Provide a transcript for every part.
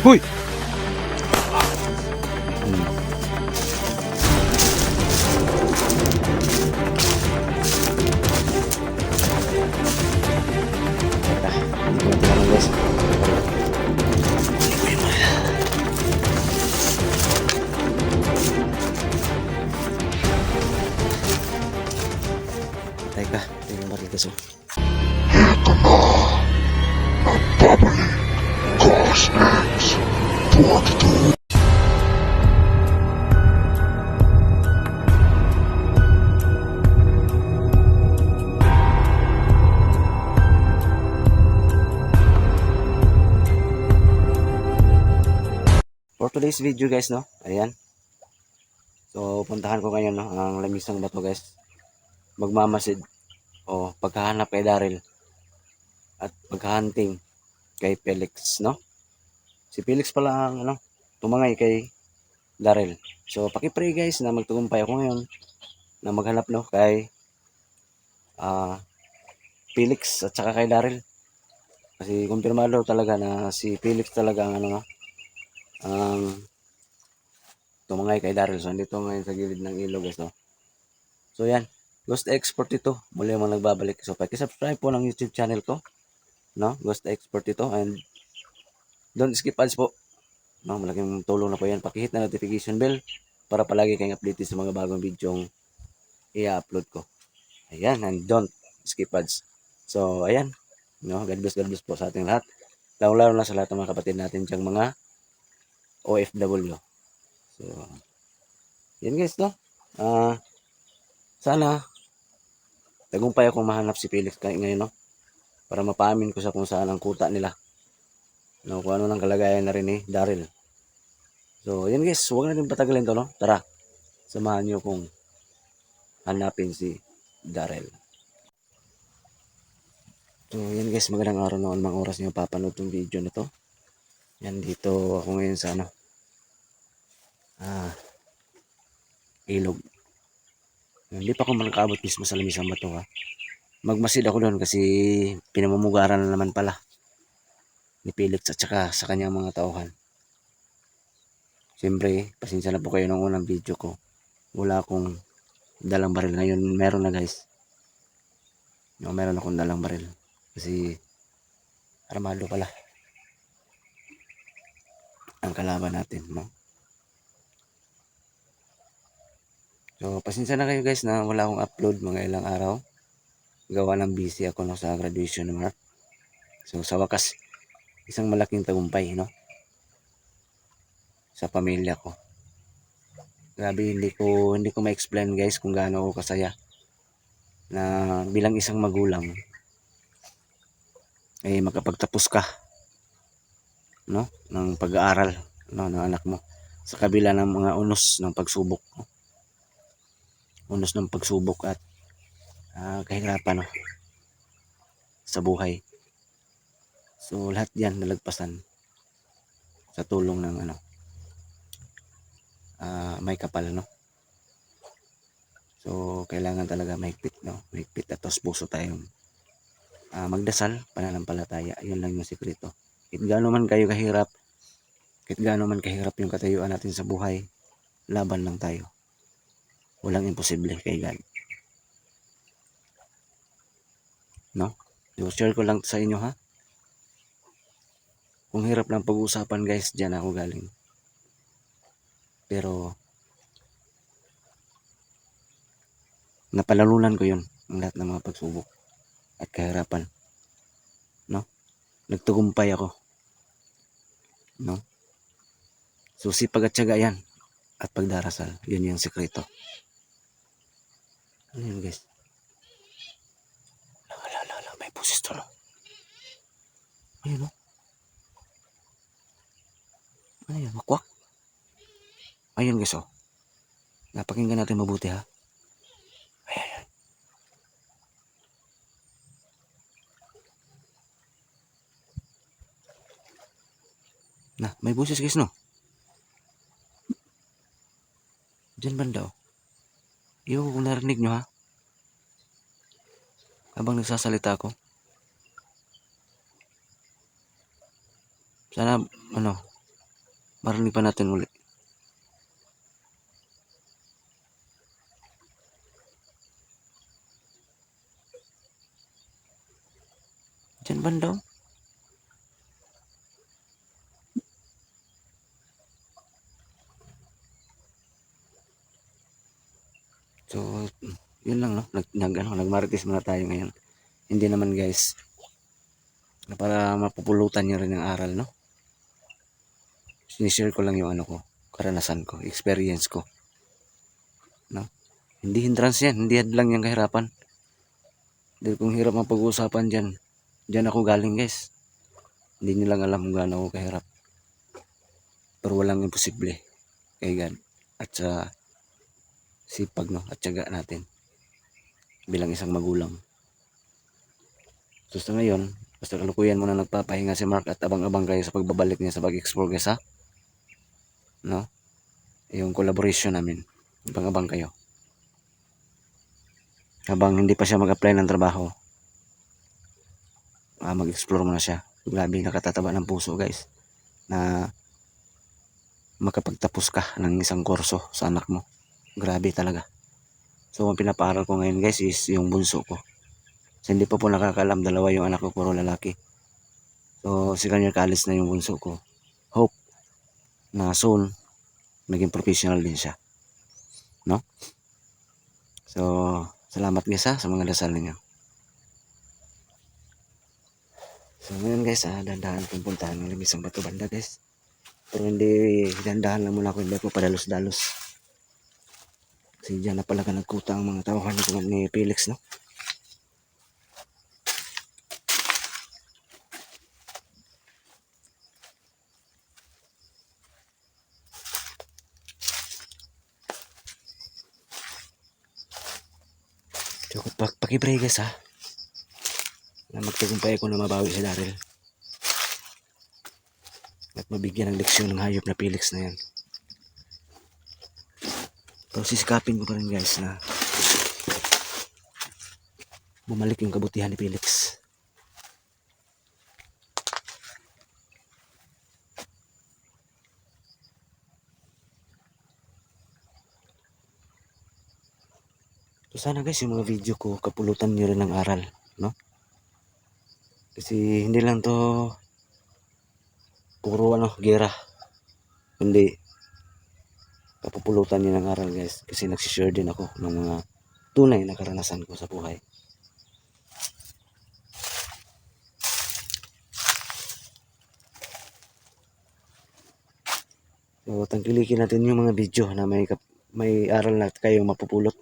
Huy! Teka, hindi ko na tinanong guys. Teka, ito yung baril guys. For today's video guys, no? Ayan. So, puntahan ko ngayon, no? Ang lamisang bato guys. Magmamasid o paghahanap kay Daryl at paghahunting kay Felix, no? Si Felix pala ang, ano, tumangay kay Daryl. So, paki-pray guys na magtagumpay ako ngayon na maghanap, no? Kay Felix at saka kay Daryl. Kasi kumpirmado talaga na si Felix talaga ang, ano, no? Ang tumangay kay Daryl. So, andito ngayon sa gilid ng ilog guys, no? So, yan. Ghost Expert ito. Muli mo nagbabalik. So, paki-subscribe po ng YouTube channel ko. No? Ghost Expert ito. And don't skip ads po. No? Malaking tulong na po yan. Pakihit na notification bell para palagi kayong updated sa mga bagong videong i-upload ko. Ayan. And don't skip ads. So, ayan. No? God bless po sa ating lahat. Lalo-lalo na sa lahat ng mga kapatid natin diyang mga OFW. So, yan guys, no? Sana tagumpay akong mahanap si Felix ngayon, no? Para mapaamin ko sa kung saan ang kuta nila. No, kung ano nang kalagayan na rin ni Daryl. So, yan guys, huwag natin patagalin to, no? Tara, samahan nyo kung hanapin si Daryl. So, yan guys, magandang araw na mga oras nyo papanood tong video na to. Yan, dito ako ngayon sa, ano, ilog. Hindi pa ako makakaabot mismo sa lamisang bato, ha. Magmasid ako doon kasi pinamumugaran na naman pala ni Felix at saka sa kanyang mga tauhan. Siyempre, pasensya na po kayo ng unang video ko. Wala akong dalang baril. Ngayon, meron na guys. No, meron akong dalang baril. Kasi, armado pala ang kalaban natin, no? So, pasensya na kayo guys na wala akong upload mga ilang araw. Gawa ng busy ako, no, sa graduation mark. So, sa wakas, isang malaking tagumpay, no? Sa pamilya ko. Grabe, hindi ko ma-explain guys kung gaano ako kasaya na bilang isang magulang ay makapagtapos ka, no, ng pag-aaral, no, ng anak mo sa kabila ng mga unos ng pagsubok, no? Unos ng pagsubok at kahirapan, no, sa buhay. So lahat yan nalagpasan sa tulong ng, ano, may kapal, no. So kailangan talaga mahigpit, no, mahigpit at tos puso tayong magdasal, pananampalataya. Yun lang yung sikreto. Kahit gaano man yung katayuan natin sa buhay, laban lang tayo. Walang imposible kay God, no? So share ko lang sa inyo, ha. Kung hirap lang pag-uusapan guys, diyan ako galing. Pero napalalunan ko yun, ang lahat ng mga pagsubok at kahirapan, no? Nagtagumpay ako, no? So sipag at tiyaga yan at pagdarasal, yun yung sikreto. Ano yun guys? May pusis to, no? Ayun, no? Ano yun? Wakwak? Ayun guys, oh. Napakinggan natin mabuti, ha. Ayan. Na, may busis guys, no? Diyan banda, oh. Iyo, kung narinig nyo, ha, habang nagsasalita ako. Sana, ano, Marinig pa natin uli. Diyan banda oh. So, yun lang no. Nagmarites muna tayo ngayon. Hindi naman guys, na para mapupulutan nyo rin ang aral no. Sinishare ko lang yung ano ko, karanasan ko, experience ko. No? Hindi hindrance yan, hindi hadlang yung kahirapan. Dahil kung hirap ang pag-uusapan dyan, dyan ako galing guys. Hindi nyo lang alam kung gaano ako kahirap. Pero walang imposible kay God. At sa sipag no, at tiyaga natin bilang isang magulang. So sa ngayon, basta kalukuyan muna nagpapahinga si Mark at abang-abang kayo sa pagbabalik niya sa pag-explore guys ha. No? Yung collaboration namin. Abang-abang kayo. Habang hindi pa siya mag-apply ng trabaho, mag-explore muna siya. Grabe, nakatataba ng puso guys na makapagtapos ka ng isang kurso sa anak mo. Grabe talaga. So ang pinapaaral ko ngayon guys is yung bunso ko. So, hindi pa po nakakaalam, dalawa yung anak ko, puro lalaki. So second year college na yung bunso ko. Hope na soon maging professional din siya. No? So salamat guys ha, sa mga dasal niyo. So ngayon guys, dahan-dahan kong puntahan ng isang bato banda guys. Pero hindi, dahan-dahan lang muna ako, hindi ko padalos-dalos. Kasi dyan na pala nagkuta ang mga tauhan ni Felix, no? So pakipray guys ha, na magtagumpay ako na mabawi si Daryl. At mabigyan ng leksyon ng hayop na Felix na yan. Pero sisikapin ko pa rin guys na bumalik yung kabutihan ni Felix. So sana guys yung mga video ko kapulutan nyo rin ng aral, no? Kasi hindi lang to puro gera, kundi kapupulutan nyo ng aral guys. Kasi nagsishare din ako ng mga tunay na karanasan ko sa buhay. So tangkilikin natin yung mga video na may aral na kayong mapupulot,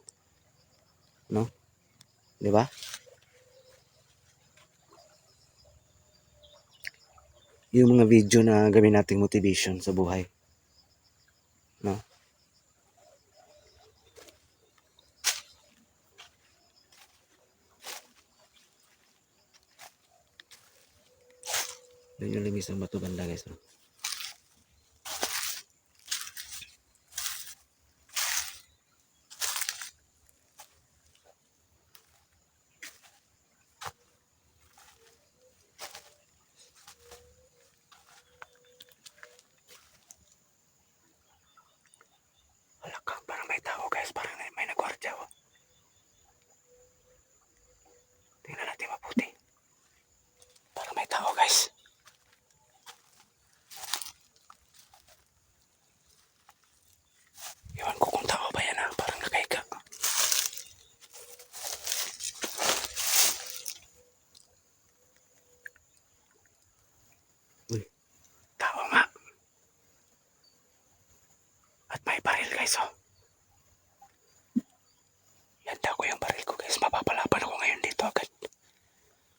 no? 'Di ba? Yung mga video na gawin nating motivation sa buhay, no? Doon yung limis ng bato banda guys, no? Halakang parang may tao guys, parang may nagwardya oh. Tingnan natin mabuti. Parang may tao guys. Ewan ko kung tao ba yan ha, parang nakahiga. Uy, tao nga. At may baril guys oh. Handa ko yung baril ko guys, mapapalaban ako ngayon dito agad.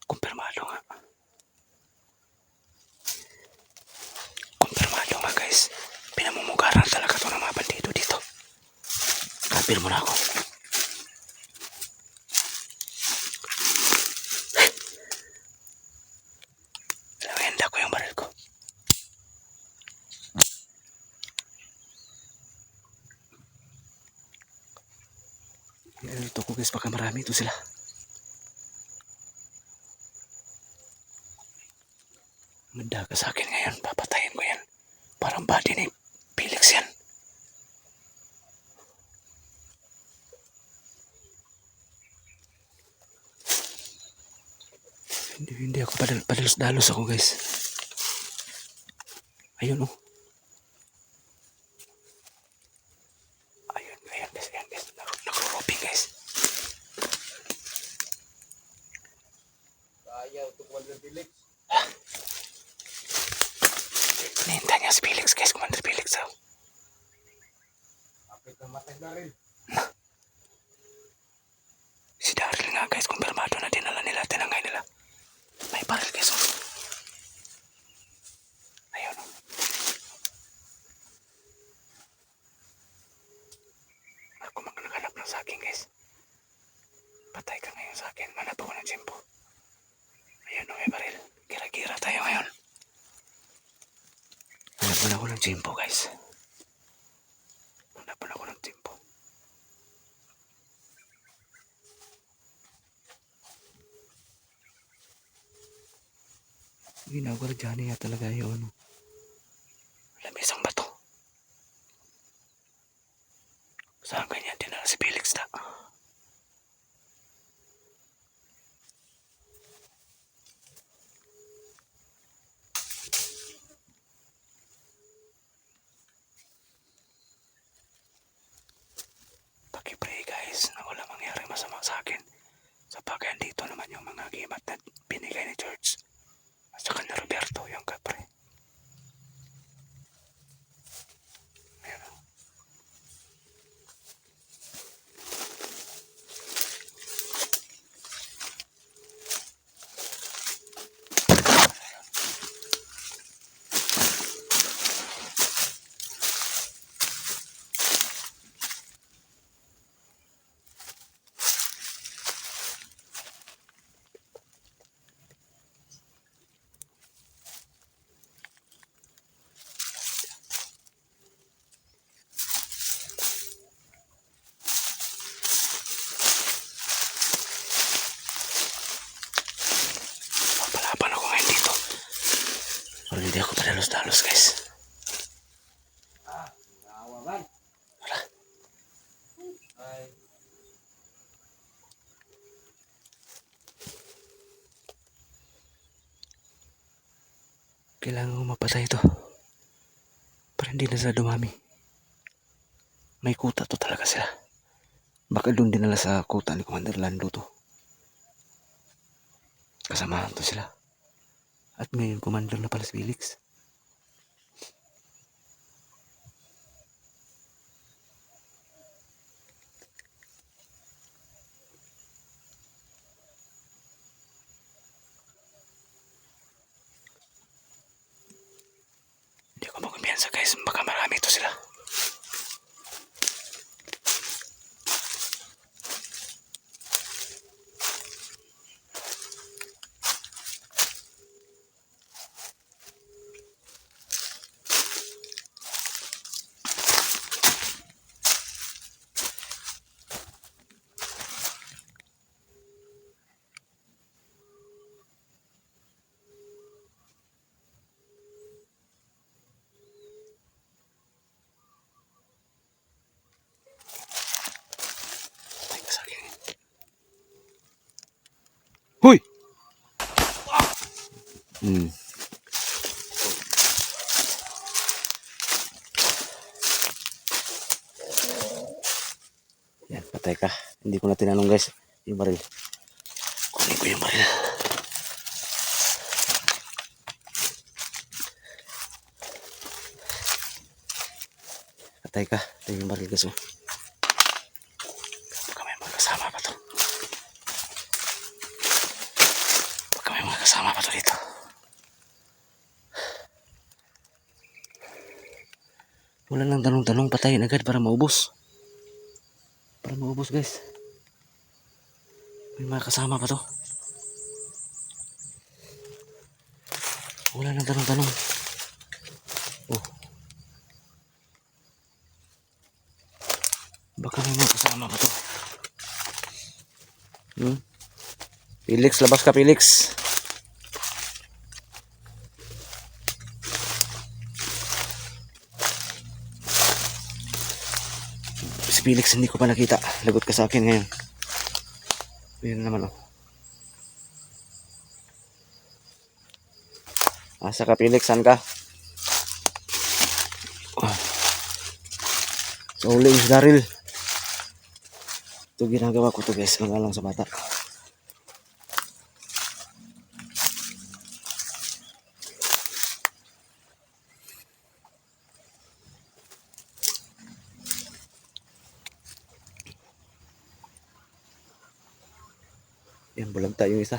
Kumpirmado nga. Kumpirmado nga guys. Pinamumugaran talaga to ng mga bandido dito. Kapir mo na ako. Handa ko yung baril ko. Ito ko guys, baka marami ito sila. Manda ka sa akin ngayon, papatayin ko yan. Parang body ni Hindi ako padalos-dalos ako guys. Ayun oh. Ayun guys. Nagro-roping guys. Ayaw, tukuan ng Felix. Hinihintay niya si Felix guys. Commander Felix oh. Apit na matay na rin. Si Daryl nga guys. Kumpirmado na dinala nila. Tinangay nila. May baril guys oh. Ayun oh. Ako maghanap ng sakin guys. Patay ka ngayon sa akin. Manap ako ng tiyempo. Ayun oh, may baril. Gira-gira tayo ngayon. Hanapan ako ng tiyempo guys. Hanapan ako ng tiyempo. Ginagawa niya talaga yung ano. Lamisang bato. Saan ganyan din na si Felix na? Paki-pray guys na wala mangyari masama sa akin. Sa bagay dito naman yung mga gimat na binigay ni George. At saka ni Roberto yung kapre. Ayan o. Papalaban ako ngayon dito. Pero hindi ako padalos-dalos guys. Nawagan. Wala. Ay. Kailangan ko mapatay ito. Para hindi na sila dumami. May kuta to talaga sila. Baka doon dinala sa kuta ni Commander Lando to. Kasamahan to sila. At ngayon Commander na pala si Felix. Hindi ko magkumpiyansa guys. Baka marami to sila. Hoy! Yan, patay ka. Hindi ko na tinanong guys. Yung baril. Kunin ko yung baril. Patay ka. Ito yung baril guys. Baka may mga kasama pa to. Baka may mga kasama pa to dito. Wala nang tanong-tanong. Patayin agad para maubos. Para maubos guys. May mga kasama pa to. Wala nang tanong-tanong. Oh. Baka may mga kasama pa to. Felix, labas ka Felix. Si Felix hindi ko pa nakita. Lagot ka sa akin ngayon. Ayun naman oh. Asa ka, Felix? Saan ka? So, uli si Daryl. Ito ginagawa ko to guys. Mga lang sa bata. Yan, bulag tayo yung isa.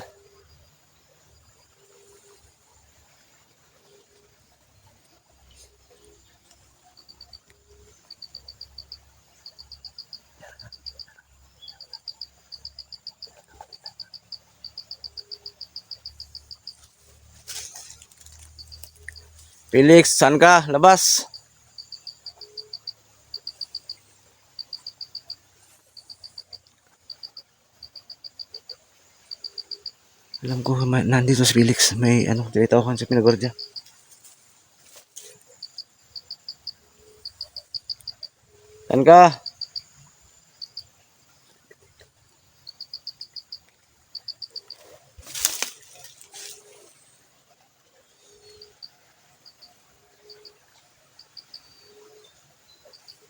Felix, saan ka? Labas. Alam ko, nandito si Felix. May ano, tinatawakan sa pinagwardya. Saan ka?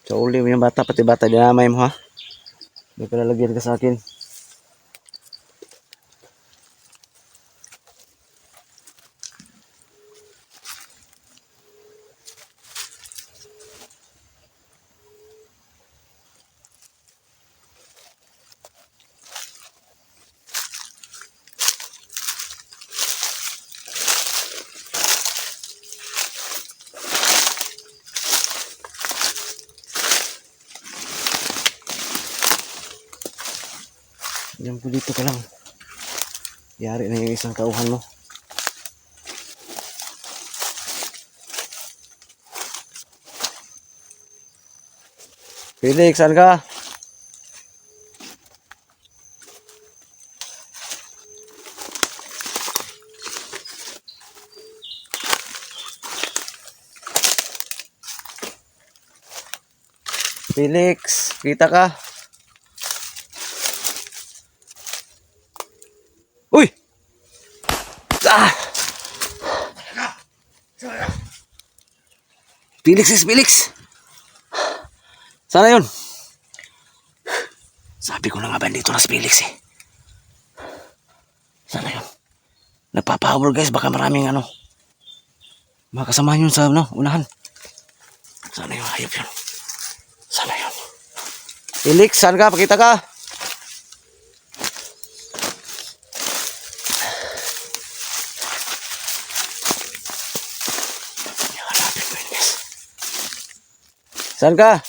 So, uli mo yung bata, pati bata, dinamay mo ha. May palalagyan ka sa akin. Diyan po dito ka lang. Yari na yung isang tauhan mo. Felix, saan ka? Felix, kita ka? Uy! Ah! Felix is Felix! Sana yun? Sabi ko na nga ba dito na si Felix eh. Sana yun? Nagpapahabol guys, baka maraming ano. Mga kasamahan yun sa ano, unahan. Sana yun, hayop yun. Sana yun. Felix, saan ka? Pakita ka. Hanapin ko yun guys. Saan ka?